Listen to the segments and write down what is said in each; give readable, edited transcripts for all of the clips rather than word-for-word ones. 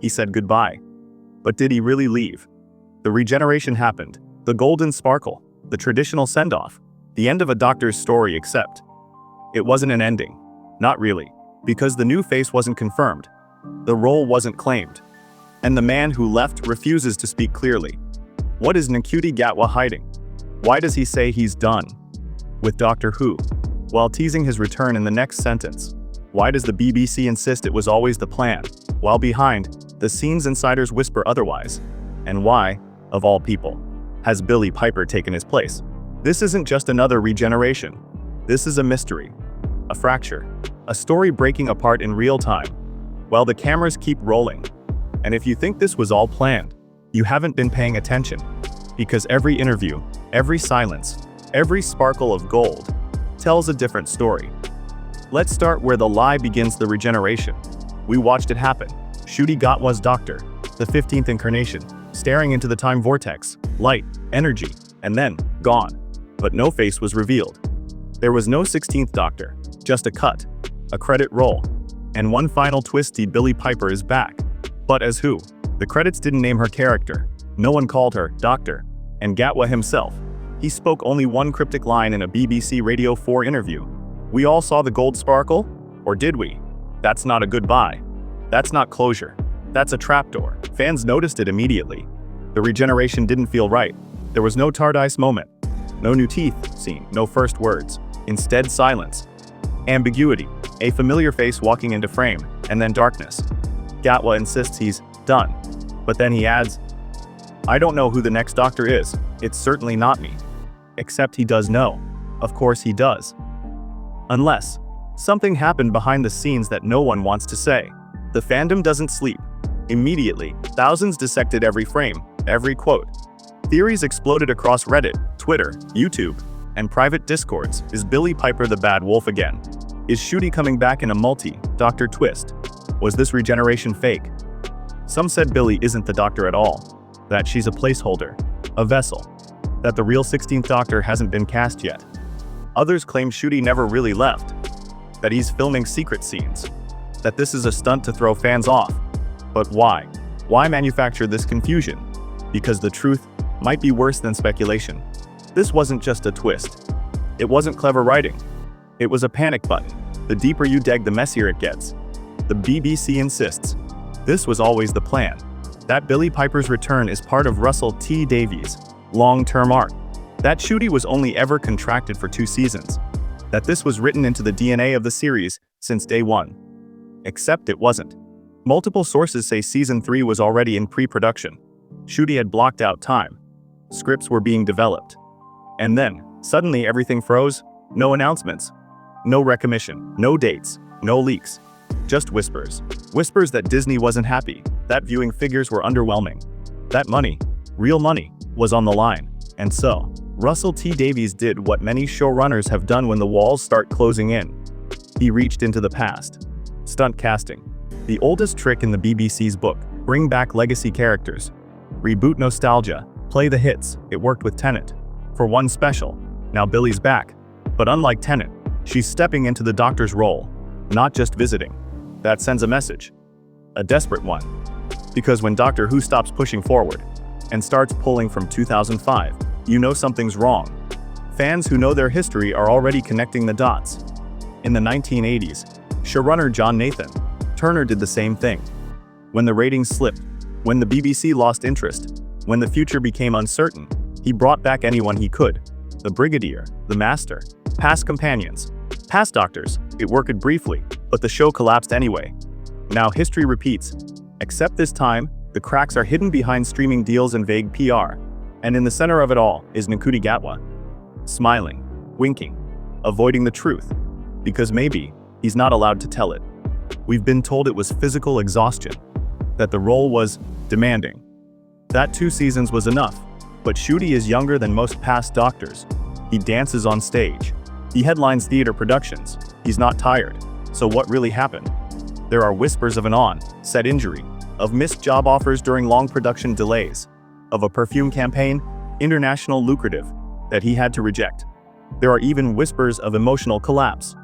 He said goodbye. But did he really leave? The regeneration happened. The golden sparkle. The traditional send-off. The end of a doctor's story, except it wasn't an ending. Not really. Because the new face wasn't confirmed. The role wasn't claimed. And the man who left refuses to speak clearly. What is Ncuti Gatwa hiding? Why does he say he's done with Doctor Who, while teasing his return in the next sentence? Why does the BBC insist it was always the plan, while behind the scenes insiders whisper otherwise? And why, of all people, has Billie Piper taken his place? This isn't just another regeneration. This is a mystery, a fracture, a story breaking apart in real time, while the cameras keep rolling. And if you think this was all planned, you haven't been paying attention. Because every interview, every silence, every sparkle of gold tells a different story. Let's start where the lie begins: the regeneration. We watched it happen. Ncuti Gatwa's doctor, the 15th incarnation, staring into the time vortex, light, energy, and then gone. But no face was revealed. There was no 16th doctor, just a cut, a credit roll, and one final twist: Billie Piper is back. But as who? The credits didn't name her character. No one called her Doctor. And Gatwa himself, he spoke only one cryptic line in a BBC Radio 4 interview. We all saw the gold sparkle? Or did we? That's not a goodbye. That's not closure. That's a trapdoor. Fans noticed it immediately. The regeneration didn't feel right. There was no Tardis moment. No new teeth seen. No first words. Instead, silence. Ambiguity. A familiar face walking into frame, and then darkness. Gatwa insists he's done. But then he adds, I don't know who the next doctor is. It's certainly not me. Except he does know. Of course he does. Unless something happened behind the scenes that no one wants to say. The fandom doesn't sleep. Immediately, thousands dissected every frame, every quote. Theories exploded across Reddit, Twitter, YouTube, and private discords. Is Billie Piper the bad wolf again? Is Ncuti coming back in a multi-doctor twist? Was this regeneration fake? Some said Billie isn't the doctor at all. That she's a placeholder, a vessel. That the real 16th doctor hasn't been cast yet. Others claim Ncuti never really left. That he's filming secret scenes. That this is a stunt to throw fans off. But why? Why manufacture this confusion? Because the truth might be worse than speculation. This wasn't just a twist. It wasn't clever writing. It was a panic button. The deeper you dig, the messier it gets. The BBC insists. This was always the plan. That Billie Piper's return is part of Russell T Davies' long-term arc. That Ncuti was only ever contracted for 2 seasons. That this was written into the DNA of the series since day one. Except it wasn't. Multiple sources say season 3 was already in pre-production. Ncuti had blocked out time. Scripts were being developed. And then, suddenly everything froze. No announcements. No recognition. No dates. No leaks. Just whispers. Whispers that Disney wasn't happy. That viewing figures were underwhelming. That money, real money, was on the line. And so, Russell T Davies did what many showrunners have done when the walls start closing in. He reached into the past. Stunt casting. The oldest trick in the BBC's book. Bring back legacy characters. Reboot nostalgia. Play the hits. It worked with Tennant. For one special. Now Billie's back. But unlike Tennant, she's stepping into the doctor's role. Not just visiting. That sends a message. A desperate one. Because when Doctor Who stops pushing forward and starts pulling from 2005, you know something's wrong. Fans who know their history are already connecting the dots. In the 1980s, showrunner John Nathan Turner did the same thing. When the ratings slipped, when the BBC lost interest, when the future became uncertain, he brought back anyone he could. The Brigadier, the Master, past companions, past doctors. It worked briefly, but the show collapsed anyway. Now history repeats. Except this time, the cracks are hidden behind streaming deals and vague PR. And in the center of it all is Ncuti Gatwa. Smiling, winking, avoiding the truth. Because maybe he's not allowed to tell it. We've been told it was physical exhaustion. That the role was demanding. That 2 seasons was enough. But Ncuti is younger than most past doctors. He dances on stage. He headlines theater productions. He's not tired. So what really happened? There are whispers of an on-set injury, of missed job offers during long production delays, of a perfume campaign, international lucrative, that he had to reject. There are even whispers of emotional collapse,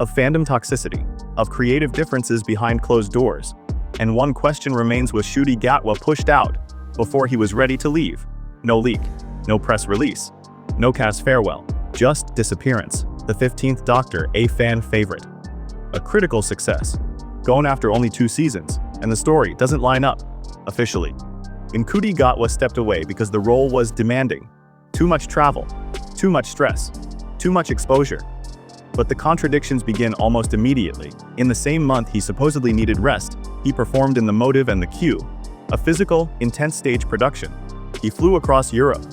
of fandom toxicity, of creative differences behind closed doors. And one question remains: was Ncuti Gatwa pushed out before he was ready to leave? No leak, no press release, no cast farewell, just disappearance. The 15th Doctor, a fan favorite. A critical success. Gone after only 2 seasons, and the story doesn't line up, officially. Ncuti Gatwa stepped away because the role was demanding. Too much travel, too much stress, too much exposure. But the contradictions begin almost immediately. In the same month he supposedly needed rest, he performed in The Motive and The Queue, a physical, intense stage production. He flew across Europe,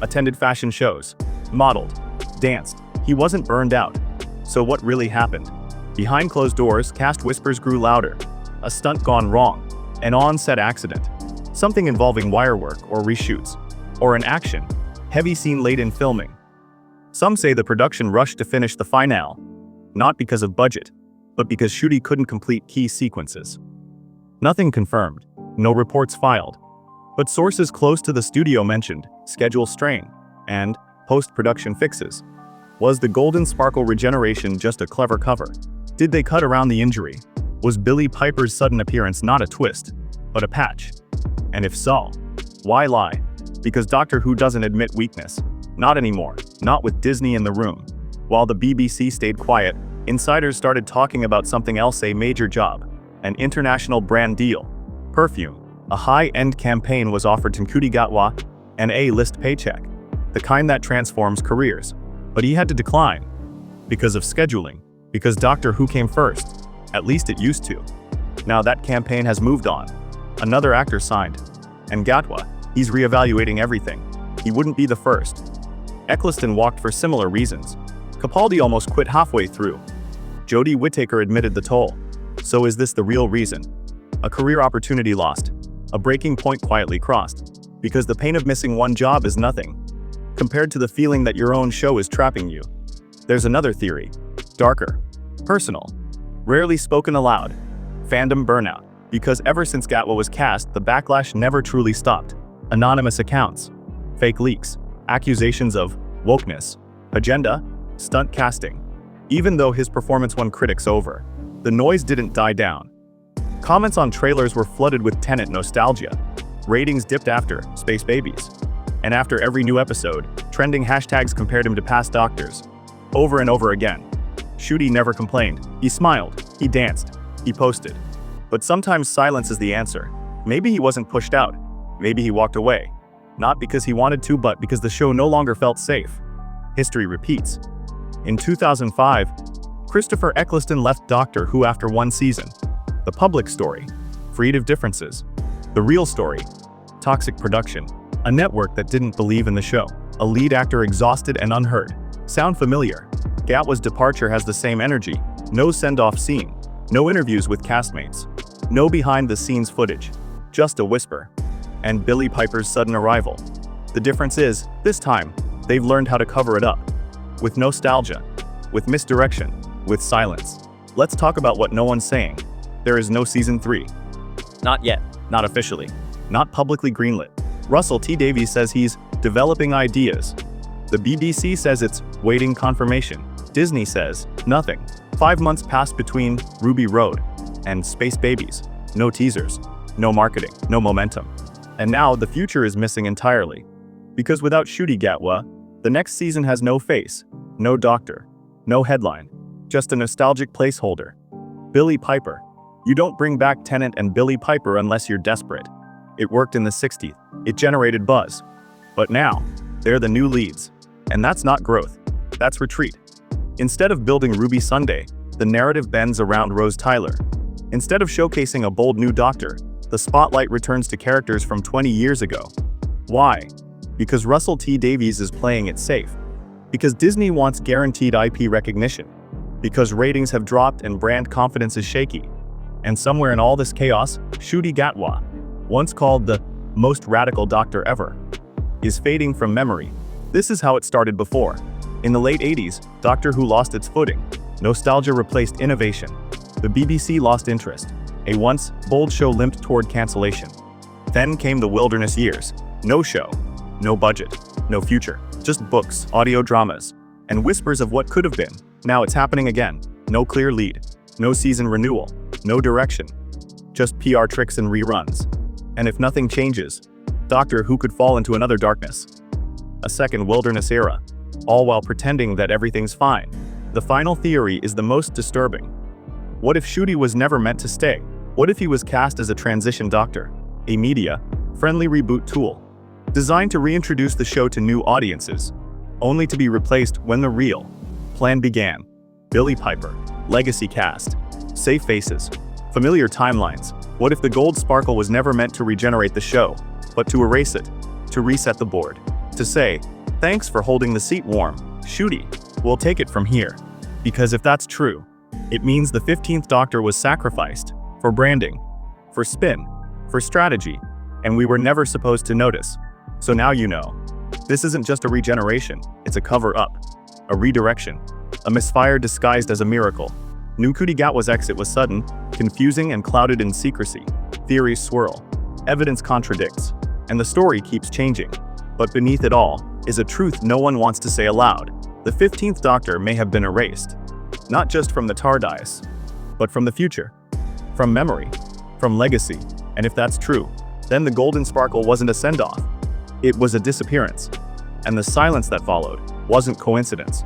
attended fashion shows, modeled, danced. He wasn't burned out. So what really happened? Behind closed doors, cast whispers grew louder. A stunt gone wrong, an on-set accident, something involving wire work or reshoots, or an action, heavy scene late in filming. Some say the production rushed to finish the finale, not because of budget, but because Ncuti couldn't complete key sequences. Nothing confirmed, no reports filed, but sources close to the studio mentioned schedule strain and post-production fixes. Was the Golden Sparkle Regeneration just a clever cover? Did they cut around the injury? Was Billie Piper's sudden appearance not a twist, but a patch? And if so, why lie? Because Doctor Who doesn't admit weakness. Not anymore, not with Disney in the room. While the BBC stayed quiet, insiders started talking about something else: a major job, an international brand deal. Perfume. A high-end campaign was offered to Ncuti Gatwa, an A-list paycheck, the kind that transforms careers. But he had to decline. Because of scheduling. Because Doctor Who came first. At least it used to. Now that campaign has moved on. Another actor signed. And Gatwa, he's reevaluating everything. He wouldn't be the first. Eccleston walked for similar reasons. Capaldi almost quit halfway through. Jodie Whittaker admitted the toll. So is this the real reason? A career opportunity lost. A breaking point quietly crossed. Because the pain of missing one job is nothing compared to the feeling that your own show is trapping you. There's another theory. Darker. Personal. Rarely spoken aloud. Fandom burnout. Because ever since Gatwa was cast, the backlash never truly stopped. Anonymous accounts. Fake leaks. Accusations of wokeness. Agenda. Stunt casting. Even though his performance won critics over, the noise didn't die down. Comments on trailers were flooded with Tenet nostalgia. Ratings dipped after Space Babies. And after every new episode, trending hashtags compared him to past Doctors. Over and over again. Ncuti never complained. He smiled. He danced. He posted. But sometimes silence is the answer. Maybe he wasn't pushed out. Maybe he walked away. Not because he wanted to, but because the show no longer felt safe. History repeats. In 2005, Christopher Eccleston left Doctor Who after 1 season. The public story. Freed of differences. The real story. Toxic production. A network that didn't believe in the show. A lead actor exhausted and unheard. Sound familiar? Gatwa's departure has the same energy. No send-off scene. No interviews with castmates. No behind-the-scenes footage. Just a whisper. And Billie Piper's sudden arrival. The difference is, this time, they've learned how to cover it up. With nostalgia. With misdirection. With silence. Let's talk about what no one's saying. There is no season 3. Not yet. Not officially. Not publicly greenlit. Russell T Davies says he's developing ideas. The BBC says it's waiting confirmation. Disney says nothing. 5 months passed between Ruby Road and Space Babies. No teasers. No marketing. No momentum. And now the future is missing entirely. Because without Ncuti Gatwa, the next season has no face, no doctor, no headline, just a nostalgic placeholder. Billie Piper. You don't bring back Tennant and Billie Piper unless you're desperate. It worked in the 60s. It generated buzz. But now, they're the new leads. And that's not growth. That's retreat. Instead of building Ruby Sunday, the narrative bends around Rose Tyler. Instead of showcasing a bold new doctor, the spotlight returns to characters from 20 years ago. Why? Because Russell T Davies is playing it safe. Because Disney wants guaranteed IP recognition. Because ratings have dropped and brand confidence is shaky. And somewhere in all this chaos, Ncuti Gatwa, once called the most radical doctor ever, is fading from memory. This is how it started before. In the late 80s, Doctor Who lost its footing. Nostalgia replaced innovation. The BBC lost interest. A once bold show limped toward cancellation. Then came the wilderness years. No show, no budget, no future. Just books, audio dramas, and whispers of what could have been. Now it's happening again. No clear lead. No season renewal. No direction. Just just PR tricks and reruns. And if nothing changes, Doctor Who could fall into another darkness. A second wilderness era, all while pretending that everything's fine. The final theory is the most disturbing. What if Ncuti was never meant to stay? What if he was cast as a transition doctor, a media-friendly reboot tool, designed to reintroduce the show to new audiences, only to be replaced when the real plan began? Billie Piper, legacy cast, safe faces, familiar timelines. What if the gold sparkle was never meant to regenerate the show, but to erase it, to reset the board, to say, thanks for holding the seat warm, Ncuti, we'll take it from here. Because if that's true, it means the 15th Doctor was sacrificed for branding, for spin, for strategy, and we were never supposed to notice. So now you know. This isn't just a regeneration, it's a cover-up, a redirection, a misfire disguised as a miracle. Ncuti Gatwa's exit was sudden, confusing and clouded in secrecy. Theories swirl, evidence contradicts, and the story keeps changing. But beneath it all is a truth no one wants to say aloud. The 15th Doctor may have been erased, not just from the TARDIS, but from the future, from memory, from legacy. And if that's true, then the golden sparkle wasn't a send-off. It was a disappearance. And the silence that followed wasn't coincidence.